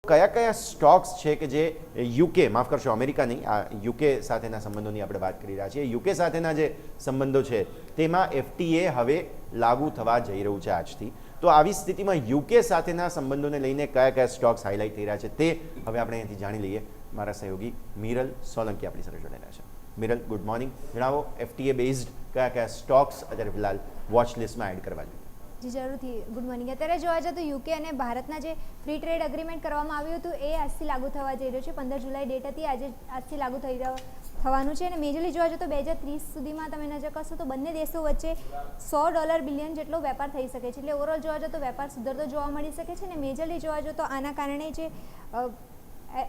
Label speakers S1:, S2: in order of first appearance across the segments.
S1: કયા કયા સ્ટોક્સ છે કે જે યુકે, માફ કરશો અમેરિકા નહીં, આ યુકે સાથેના સંબંધોની આપણે વાત કરી રહ્યા છીએ. યુકે સાથેના જે સંબંધો છે તેમાં FTA હવે લાગુ થવા જઈ રહ્યું છે આજથી. તો આવી સ્થિતિમાં યુકે સાથેના સંબંધોને લઈને કયા કયા સ્ટોક્સ હાઇલાઇટ થઈ રહ્યા છે તે હવે આપણે અહીંથી જાણી લઈએ. મારા સહયોગી મિરલ સોલંકી આપણી સાથે જોડાયેલા છે. મિરલ, ગુડ મોર્નિંગ. જણાવો, FTA બેઝડ કયા કયા સ્ટોક્સ અત્યારે ફિલહાલ વોચ લિસ્ટમાં એડ કરવા જોઈએ?
S2: જી જરૂરથી, ગુડ મોર્નિંગ. અત્યારે જોવા જાય તો યુકે અને ભારતના જે ફ્રી ટ્રેડ એગ્રીમેન્ટ કરવામાં આવ્યું હતું એ આજથી લાગુ થવા જઈ રહ્યું છે. 15 જુલાઈ ડેટ હતી, આજથી લાગુ થવાનું છે. અને મેજરલી જોવા જાય તો 2030 સુધીમાં તમે નજર કરશો તો બંને દેશો વચ્ચે $100 બિલિયન જેટલો વેપાર થઈ શકે છે. એટલે ઓવરઓલ જોવા જાય તો વેપાર સુધરતો જોવા મળી શકે છે. અને મેજરલી જોવા જાય તો આના કારણે જે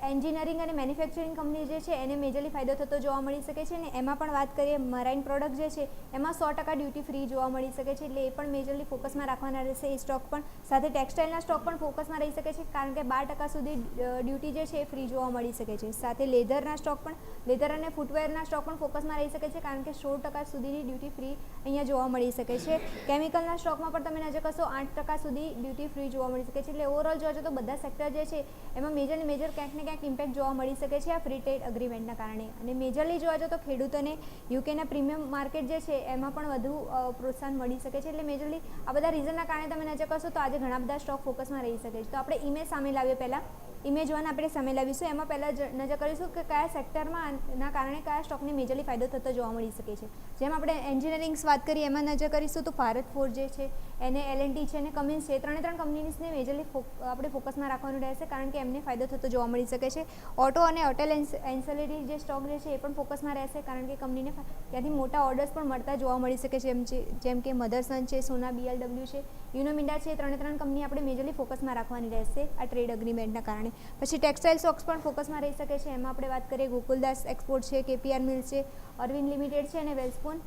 S2: એન્જિનિયરિંગ અને મેન્યુફેક્ચરિંગ કંપની જે છે એને મેજરલી ફાયદો થતો જોવા મળી શકે છે. અને એમાં પણ વાત કરીએ મરાઇન પ્રોડક્ટ જે છે એમાં 100% ડ્યુટી ફ્રી જોવા મળી શકે છે. એટલે એ પણ મેજરલી ફોકસમાં રાખવાના રહેશે. એ સ્ટોક પણ સાથે ટેક્સટાઇલના સ્ટોક પણ ફોકસમાં રહી શકે છે, કારણ કે 12% સુધી ડ્યુટી જે છે એ ફ્રી જોવા મળી શકે છે. સાથે લેધરના સ્ટોક પણ, લેધર અને ફૂટવેરના સ્ટોક પણ ફોકસમાં રહી શકે છે, કારણ કે 16% સુધીની ડ્યુટી ફ્રી અહીંયા જોવા મળી શકે છે. કેમિકલના સ્ટોકમાં પણ તમે નજર કરશો 8% સુધી ડ્યુટી ફ્રી જોવા મળી શકે છે. એટલે ઓવરઓલ જોવા જાય તો બધા સેક્ટર જે છે એમાં મેજર ક્યાંક ને ક્યાંક ઇમ્પેક્ટ જોવા મળી શકે છે આ ફ્રી ટ્રેડ એગ્રીમેન્ટના કારણે. અને મેજરલી જોવા જાય તો ખેડૂતોને યુકેના પ્રીમિયમ માર્કેટ જે છે એમાં પણ વધુ પ્રોત્સાહન મળી શકે છે. એટલે મેજરલી આ બધા રીઝનના કારણે તમે નજર કરશો તો આજે ઘણા બધા સ્ટોક ફોકસમાં રહી શકે છે. તો આપણે ઇમેજ સામે લાવીએ, પહેલાં ઇમેજ 1 આપણે સામે લાવીશું. એમાં પહેલાં નજર કરીશું કે કયા સેક્ટરમાં આના કારણે કયા સ્ટોકને મેજરલી ફાયદો થતો જોવા મળી શકે છે. જેમ આપણે એન્જિનિયરિંગ્સ વાત કરીએ એમાં નજર કરીશું તો ભારત ફોર્જ જે છે એને L&T છે અને કમિન્સ છે, ત્રણે કંપનીઝને મેજરલી આપણે ફોકસમાં રાખવાનું રહેશે, કારણ કે એમને ફાયદો થતો જોવા મળી શકે છે. ઓટો અને હોટેલ એન્સેલરી જે સ્ટોક જે છે એ પણ ફોકસમાં રહેશે, કારણ કે કંપનીને ત્યાંથી મોટા ઓર્ડર્સ પણ મળતા જોવા મળી શકે છે. જેમ કે મધરસન છે, સોના BLW છે, યુનોમિન્ડા છે, ત્રણે કંપની આપણે મેજરલી ફોકસમાં રાખવાની રહેશે આ ટ્રેડ એગ્રીમેન્ટના કારણે. પછી ટેક્સટાઇલ સ્ટોક્સ પણ ફોકસમાં રહી શકે છે. એમાં આપણે વાત કરીએ ગોકુલદાસ એક્સપોર્ટ છે, KPR મિલ્સ છે, અરવિંદ લિમિટેડ છે અને વેલ્સપોન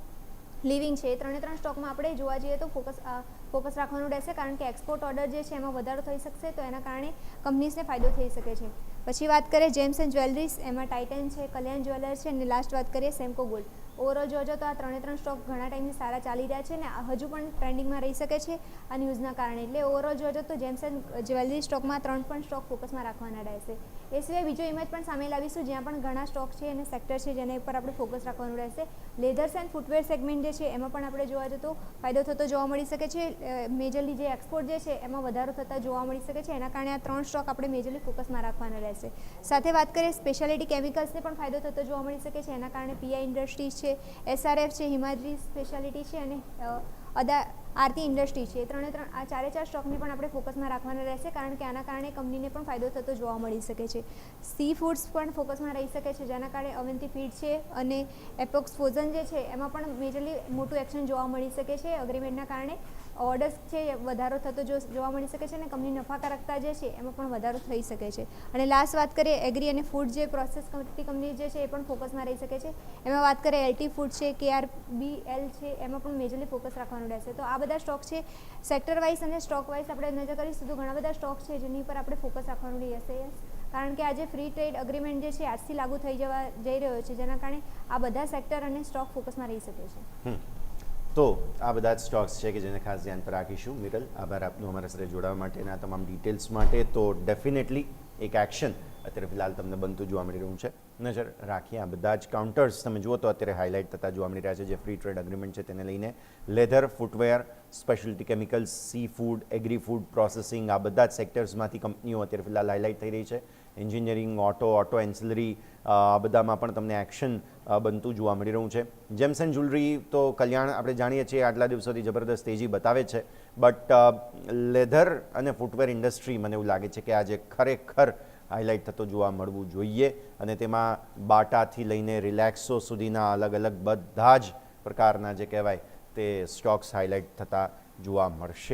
S2: લિવિંગ છે. એ ત્રણે સ્ટોકમાં આપણે જોવા જઈએ તો ફોકસ રાખવાનું રહેશે, કારણ કે એક્સપોર્ટ ઓર્ડર જે છે એમાં વધારો થઈ શકશે, તો એના કારણે કંપનીઝને ફાયદો થઈ શકે છે. પછી વાત કરીએ જેમ્સ એન્ડ જ્વેલરીઝ, એમાં ટાઇટન છે, કલ્યાણ જ્વેલર્સ છે અને લાસ્ટ વાત કરીએ સેમ્કો ગોલ્ડ. ઓવરઓલ જોજો તો આ ત્રણે સ્ટોક ઘણા ટાઈમથી સારા ચાલી રહ્યા છે અને હજુ પણ ટ્રેન્ડિંગમાં રહી શકે છે આ ન્યૂઝના કારણે. એટલે ઓવરઓલ જોજો તો જેમ્સ એન્ડ જ્વેલરી સ્ટોકમાં 3 પણ સ્ટોક ફોકસમાં રાખવાના રહેશે. એ સિવાય બીજો ઇમેજ પણ સામે લાવીશું, જ્યાં પણ ઘણા સ્ટોક છે અને સેક્ટર છે જેના ઉપર આપણે ફોકસ રાખવાનું રહેશે. લેધર્સ એન્ડ ફૂટવેર સેગમેન્ટ જે છે એમાં પણ આપણે જોવા જઈએ તો ફાયદો થતો જોવા મળી શકે છે. મેજરલી જે એક્સપોર્ટ જે છે એમાં વધારો થતા જોવા મળી શકે છે. એના કારણે આ 3 સ્ટોક આપણે મેજરલી ફોકસમાં રાખવાના રહેશે. સાથે વાત કરીએ સ્પેશિયાલિટી કેમિકલ્સને પણ ફાયદો થતો જોવા મળી શકે છે. એના કારણે PI ઇન્ડસ્ટ્રીઝ છે, SRF છે, હિમાદ્રી સ્પેશિયાલિટી છે અને આરતી ઇન્ડસ્ટ્રી છે. આ 4 સ્ટોકને પણ આપણે ફોકસમાં રાખવાના રહેશે, કારણ કે આના કારણે કંપનીને પણ ફાયદો થતો જોવા મળી શકે છે. સી ફૂડ્સ પણ ફોકસમાં રહી શકે છે, જેના કારણે અવંતી ફીડ છે અને એપોક્સ ફ્રોઝન જે છે એમાં પણ મેજરલી મોટું એક્શન જોવા મળી શકે છે. એગ્રીમેન્ટના કારણે ઓર્ડર્સ છે વધારો થતો જોવા મળી શકે છે અને કંપની નફાકારકતા જે છે એમાં પણ વધારો થઈ શકે છે. અને લાસ્ટ વાત કરીએ એગ્રી અને ફૂડ જે પ્રોસેસ કરતી કંપની જે છે એ પણ ફોકસમાં રહી શકે છે. એમાં વાત કરીએ LT ફૂડ છે, KRBL છે, એમાં પણ મેજરલી ફોકસ રાખવાનું રહેશે. તો આ બધા સ્ટોક છે સેક્ટર વાઇઝ અને સ્ટોક વાઇઝ આપણે નજર કરીશું તો ઘણા બધા સ્ટોક છે જેની પર આપણે ફોકસ રાખવાનું રહેશે, કારણ કે આજે ફ્રી ટ્રેડ એગ્રીમેન્ટ જે છે આજથી લાગુ થઈ જઈ રહ્યો છે, જેના કારણે આ બધા સેક્ટર અને સ્ટોક ફોકસમાં રહી શકે છે.
S1: તો આ બધા જ સ્ટોક્સ છે કે જેને ખાસ ધ્યાન પર રાખીશું. મિરલ, આભાર આપનો અમારા સાથે જોડાવા માટે અને આ તમામ ડિટેલ્સ માટે. તો ડેફિનેટલી એક એક્શન અત્યારે ફિલહાલ તમને બનતું જોવા મળી રહ્યું છે. નજર રાખીએ આ બધા જ કાઉન્ટર્સ તમે જુઓ તો અત્યારે હાઇલાઇટ થતા જોવા મળી રહ્યા છે. જે ફ્રી ટ્રેડ એગ્રીમેન્ટ છે તેને લઈને leather, footwear, speciality chemicals, sea food, agri food processing, આ બધા જ સેક્ટર્સમાંથી કંપનીઓ અત્યારે ફિલહાલ હાઇલાઇટ થઈ રહી છે. એન્જિનિયરિંગ, ઓટો એન્સિલરી, આ બધામાં પણ તમને એક્શન બનતું જોવા મળી રહ્યું છે. જેમ્સ એન્ડ જ્વેલરી તો કલ્યાણ આપણે જાણીએ છીએ આટલા દિવસોથી જબરદસ્ત તેજી બતાવે છે, બટ લેધર અને ફૂટવેર ઇન્ડસ્ટ્રી મને એવું લાગે છે કે આજે ખરેખર હાઇલાઇટ થતો જોવા મળવું જોઈએ. અને તેમાં બાટાથી લઈને રિલેક્સો સુધીના અલગ બધા જ પ્રકારના જે કહેવાય તે સ્ટોક્સ હાઇલાઇટ થતા જોવા મળશે.